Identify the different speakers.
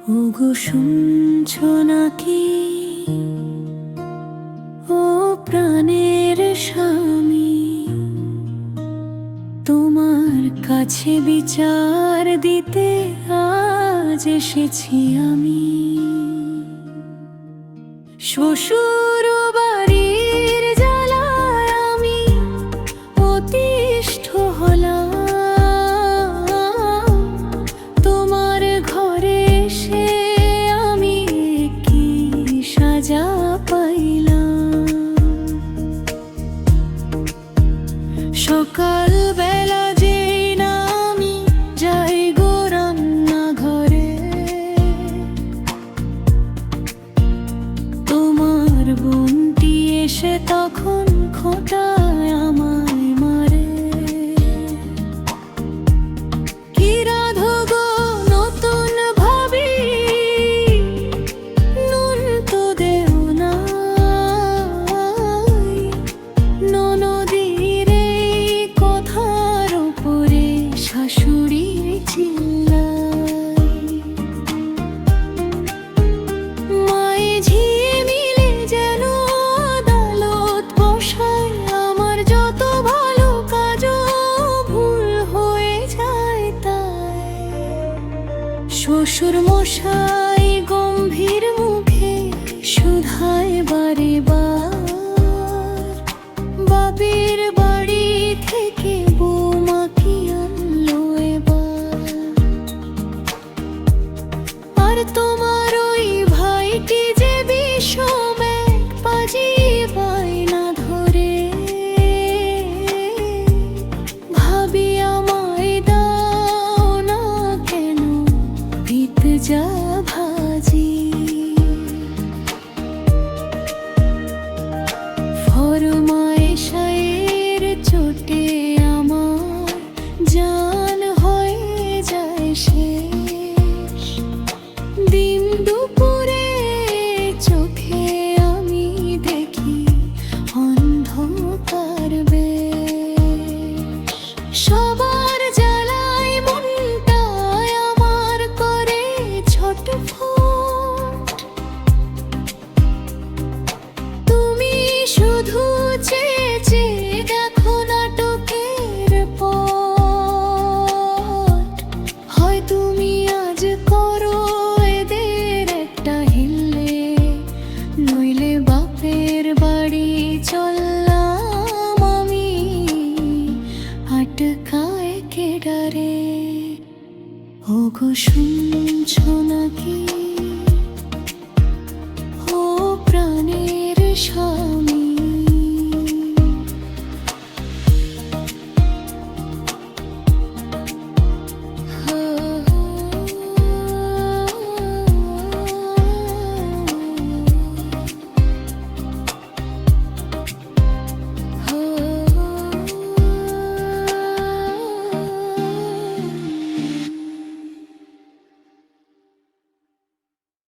Speaker 1: ওগো শুনছো নাকি, ও প্রাণের স্বামী, তোমার কাছে বিচার দিতে আজ এসেছি আমি। শ্বশুর বাড়ির জ্বালায় আমি অতিষ্ঠ হলাম, তোমার ঘরে এসে আমি কি সাজা পাইলাম। সকাল বেলা যেই না আমি যাই গো রান্না ঘরে, তোমার বোনটি এসে তখন খোঁটায় আমায় মারে। কি রাঁধো গো নতুন ভাবি, নুন তো দেও না, ননদীর এই কথার উপরে শাশুড়ি চিল্লায়। মায়ে ঝিয়ে মিলে যেন আদালত বসায়, আমার যত ভালো কাজও ভুল হয়ে যায় তাই। শ্বশুর মশাই গম্ভীর মুখে শুধায় বারে বার, বাপের বাড়ি থেকে বৌমা কি আনলো এবার। আর তোমার ওই ভাইটি যে বিষম এক পাজি বায়না ধরে, ভাবি আমায় দাও না কেন ভিত যা ভাজি। ফরমায়েশের চোটে আমার জান হয়ে যায় শেষ। দিন দুপুরে চোখে আমি দেখি অন্ধকার বেশ। সবার জ্বালায় মনটায় আমার করে ছটফট, তুমি শুধু চেয়ে চেয়ে দেখো নাটকের পট। হয় তুমি আজ করো এদের একটা হিল্লে, নইলে বাপের বাড়ি চললাম আমি, আটকায় কে ডারে। ওগো শুনছো নাকি।